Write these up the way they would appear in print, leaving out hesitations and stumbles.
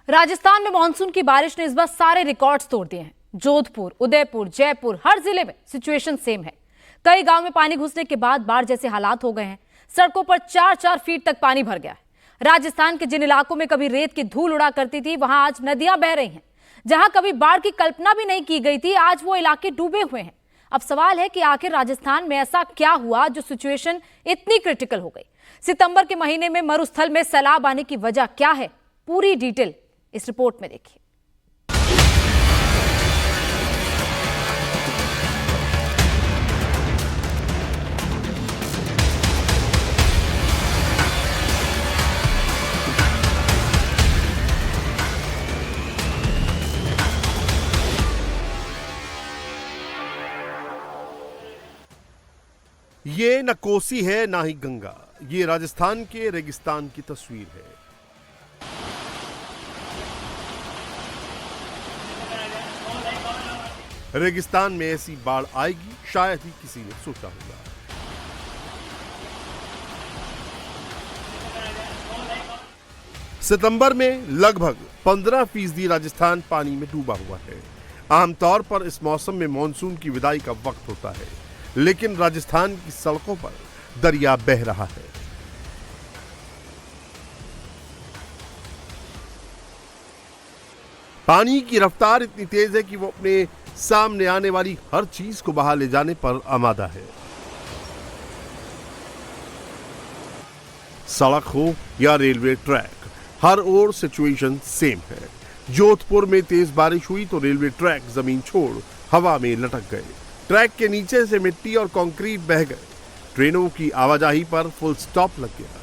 राजस्थान में मानसून की बारिश ने इस बार सारे रिकॉर्ड्स तोड़ दिए हैं। जोधपुर, उदयपुर, जयपुर, हर जिले में सिचुएशन सेम है। कई गांव में पानी घुसने के बाद बाढ़ जैसे हालात हो गए हैं। सड़कों पर 4-4 फीट तक पानी भर गया है। राजस्थान के जिन इलाकों में कभी रेत की धूल उड़ा करती थी, वहां आज नदियां बह रही हैं। जहां कभी बाढ़ की कल्पना भी नहीं की गई थी, आज वो इलाके डूबे हुए हैं। अब सवाल है कि आखिर राजस्थान में ऐसा क्या हुआ जो सिचुएशन इतनी क्रिटिकल हो गई। सितंबर के महीने में मरुस्थल में सैलाब आने की वजह क्या है, पूरी डिटेल इस रिपोर्ट में देखिए। ये न कोसी है ना ही गंगा, ये राजस्थान के रेगिस्तान की तस्वीर है। रेगिस्तान में ऐसी बाढ़ आएगी शायद ही किसी ने सोचा होगा। सितंबर में लगभग 15% राजस्थान पानी में डूबा हुआ है। आमतौर पर इस मौसम में मानसून की विदाई का वक्त होता है, लेकिन राजस्थान की सड़कों पर दरिया बह रहा है। पानी की रफ्तार इतनी तेज है कि वो अपने सामने आने वाली हर चीज को बहा ले जाने पर आमादा है। सड़क हो या रेलवे ट्रैक, हर ओर सिचुएशन सेम है। जोधपुर में तेज बारिश हुई तो रेलवे ट्रैक जमीन छोड़ हवा में लटक गए। ट्रैक के नीचे से मिट्टी और कंक्रीट बह गए। ट्रेनों की आवाजाही पर फुल स्टॉप लग गया।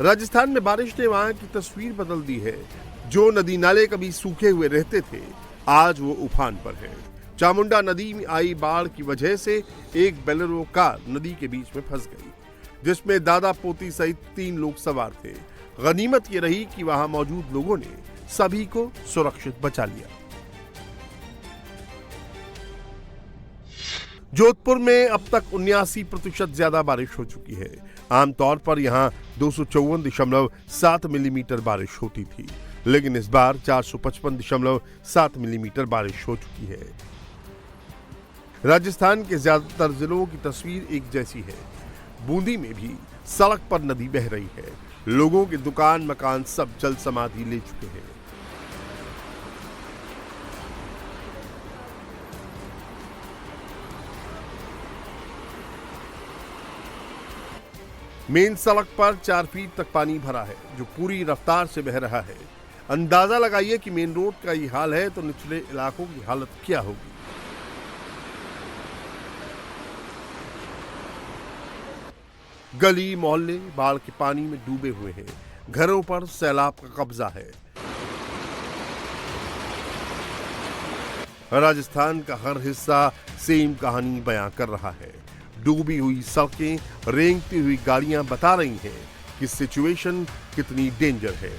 राजस्थान में बारिश ने वहां की तस्वीर बदल दी है। जो नदी नाले कभी सूखे हुए रहते थे, आज वो उफान पर है। चामुंडा नदी में आई बाढ़ की वजह से एक बोलेरो कार नदी के बीच में फंस गई, जिसमें दादा पोती सहित 3 लोग सवार थे। गनीमत ये रही कि वहां मौजूद लोगों ने सभी को सुरक्षित बचा लिया। जोधपुर में अब तक 79% ज्यादा बारिश हो चुकी है। आमतौर पर यहां 254.7 मिलीमीटर बारिश होती थी, लेकिन इस बार 455.7 मिलीमीटर बारिश हो चुकी है। राजस्थान के ज्यादातर जिलों की तस्वीर एक जैसी है। बूंदी में भी सड़क पर नदी बह रही है। लोगों के दुकान मकान सब जल समाधि ले चुके हैं। मेन सड़क पर 4 फीट तक पानी भरा है, जो पूरी रफ्तार से बह रहा है। अंदाजा लगाइए कि मेन रोड का ये हाल है तो निचले इलाकों की हालत क्या होगी। गली मोहल्ले बाढ़ के पानी में डूबे हुए हैं। घरों पर सैलाब का कब्जा है। राजस्थान का हर हिस्सा सेम कहानी बयां कर रहा है। डूबी हुई सड़कें, रेंगती हुई गाड़ियां बता रही हैं कि सिचुएशन कितनी डेंजर है।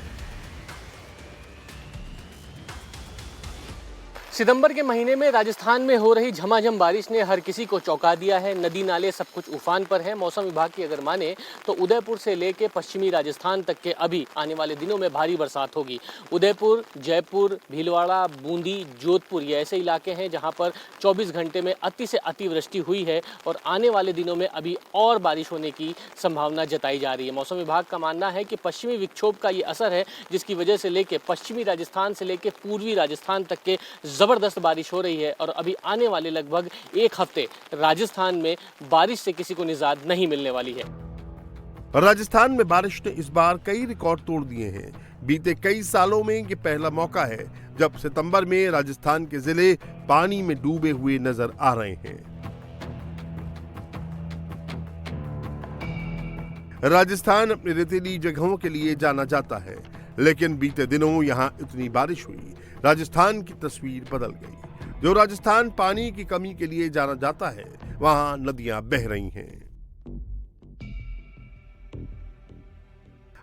सितंबर के महीने में राजस्थान में हो रही झमाझम बारिश ने हर किसी को चौंका दिया है। नदी नाले सब कुछ उफान पर है। मौसम विभाग की अगर माने तो उदयपुर से लेकर पश्चिमी राजस्थान तक के अभी आने वाले दिनों में भारी बरसात होगी। उदयपुर, जयपुर, भीलवाड़ा, बूंदी, जोधपुर ये ऐसे इलाके हैं जहां पर 24 घंटे में अति से अतिवृष्टि हुई है और आने वाले दिनों में अभी और बारिश होने की संभावना जताई जा रही है। मौसम विभाग का मानना है कि पश्चिमी विक्षोभ का ये असर है, जिसकी वजह से लेकर पश्चिमी राजस्थान से लेकर पूर्वी राजस्थान तक के जबरदस्त बारिश हो रही है और अभी आने वाले लगभग 1 हफ्ते राजस्थान में बारिश से किसी को निजात नहीं मिलने वाली है। राजस्थान में बारिश ने इस बार कई रिकॉर्ड तोड़ दिए हैं। बीते कई सालों में ये पहला मौका है जब सितंबर में राजस्थान के जिले पानी में डूबे हुए नजर आ रहे हैं। राजस्थान अपनी रेतीली जगहों के लिए जाना जाता है, लेकिन बीते दिनों यहां इतनी बारिश हुई, राजस्थान की तस्वीर बदल गई। जो राजस्थान पानी की कमी के लिए जाना जाता है, वहां नदियां बह रही हैं।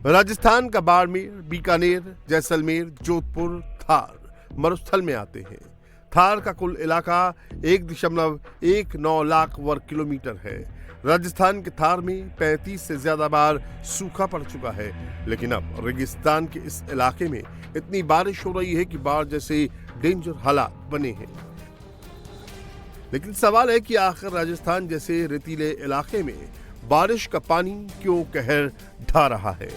राजस्थान का बाड़मेर, बीकानेर, जैसलमेर, जोधपुर, थार मरुस्थल में आते हैं। थार का कुल इलाका 1.19 लाख वर्ग किलोमीटर है। राजस्थान के थार में 35 से ज्यादा बार सूखा पड़ चुका है, लेकिन अब रेगिस्तान के इस इलाके में इतनी बारिश हो रही है कि बाढ़ जैसे डेंजर हालात बने हैं। लेकिन सवाल है कि आखिर राजस्थान जैसे रेतीले इलाके में बारिश का पानी क्यों कहर ढा रहा है।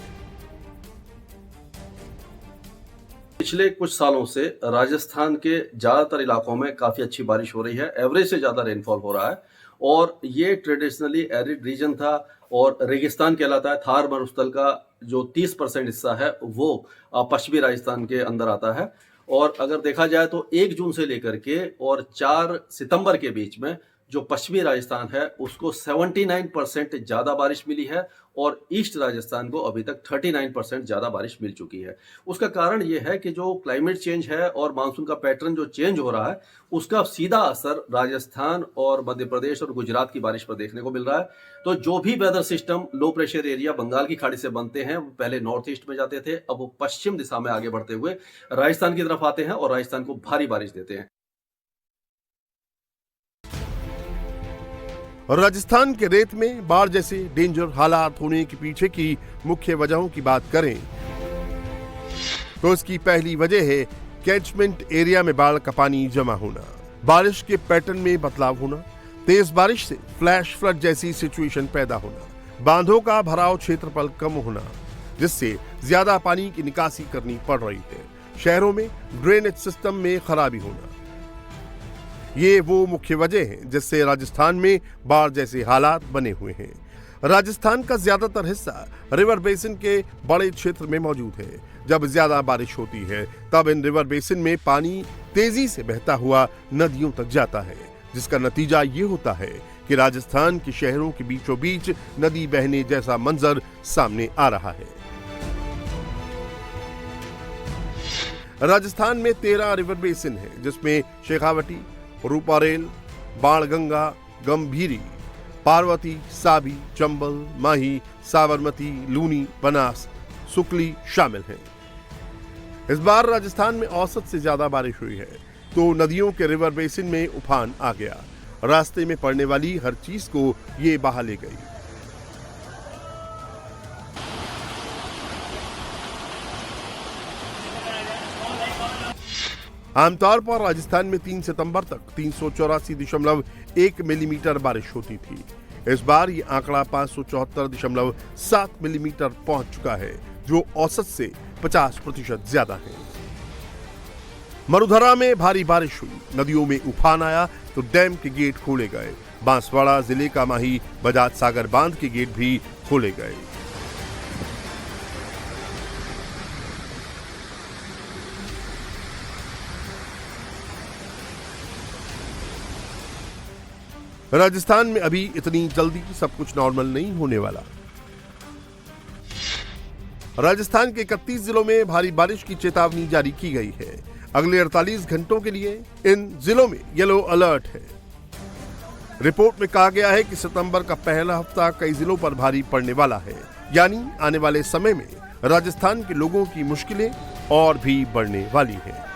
पिछले कुछ सालों से राजस्थान के ज्यादातर इलाकों में काफी अच्छी बारिश हो रही है, एवरेज से ज्यादा रेनफॉल हो रहा है और ये ट्रेडिशनली एरिड रीजन था और रेगिस्तान कहलाता है। थार मरुस्थल का जो 30% हिस्सा है वो पश्चिमी राजस्थान के अंदर आता है और अगर देखा जाए तो 1 जून से लेकर के और 4 सितंबर के बीच में जो पश्चिमी राजस्थान है उसको 79% ज्यादा बारिश मिली है और ईस्ट राजस्थान को अभी तक 39% ज्यादा बारिश मिल चुकी है। उसका कारण यह है कि जो क्लाइमेट चेंज है और मानसून का पैटर्न जो चेंज हो रहा है उसका सीधा असर राजस्थान और मध्य प्रदेश और गुजरात की बारिश पर देखने को मिल रहा है। तो जो भी weather system low pressure area Bengal की खाड़ी से बनते हैं वो पहले नॉर्थ ईस्ट में जाते थे, अब वो पश्चिम दिशा में आगे बढ़ते हुए राजस्थान की तरफ आते हैं और राजस्थान को भारी बारिश देते हैं। और राजस्थान के रेत में बाढ़ जैसे डेंजर हालात होने के पीछे की मुख्य वजहों की बात करें तो इसकी पहली वजह है कैचमेंट एरिया में बाढ़ का पानी जमा होना, बारिश के पैटर्न में बदलाव होना, तेज बारिश से फ्लैश फ्लड जैसी सिचुएशन पैदा होना, बांधों का भराव क्षेत्रफल कम होना जिससे ज्यादा पानी की निकासी करनी पड़ रही है, शहरों में ड्रेनेज सिस्टम में खराबी होना। ये वो मुख्य वजह है जिससे राजस्थान में बाढ़ जैसे हालात बने हुए हैं। राजस्थान का ज्यादातर हिस्सा रिवर बेसिन के बड़े क्षेत्र में मौजूद है। जब ज्यादा बारिश होती है तब इन रिवर बेसिन में पानी तेजी से बहता हुआ नदियों तक जाता है, जिसका नतीजा ये होता है कि राजस्थान के शहरों के बीचों बीच नदी बहने जैसा मंजर सामने आ रहा है। राजस्थान में 13 रिवर बेसिन है जिसमें शेखावटी, रूपारेल, बाणगंगा, गंभीरी, पार्वती, साबी, चंबल, माही, साबरमती, लूनी, बनास, सुकली शामिल हैं। इस बार राजस्थान में औसत से ज्यादा बारिश हुई है तो नदियों के रिवर बेसिन में उफान आ गया। रास्ते में पड़ने वाली हर चीज को ये बहा ले गई। आमतौर पर राजस्थान में 3 सितंबर तक 384.1 मिलीमीटर बारिश होती थी। इस बार ये आंकड़ा 574.7 मिलीमीटर पहुंच चुका है, जो औसत से 50% ज्यादा है। मरुधरा में भारी बारिश हुई, नदियों में उफान आया तो डैम के गेट खोले गए। बांसवाड़ा जिले का माही बजाज सागर बांध के गेट भी खोले गए। राजस्थान में अभी इतनी जल्दी सब कुछ नॉर्मल नहीं होने वाला। राजस्थान के 31 जिलों में भारी बारिश की चेतावनी जारी की गई है। अगले 48 घंटों के लिए इन जिलों में येलो अलर्ट है। रिपोर्ट में कहा गया है कि सितंबर का पहला हफ्ता कई जिलों पर भारी पड़ने वाला है, यानी आने वाले समय में राजस्थान के लोगों की मुश्किलें और भी बढ़ने वाली हैं।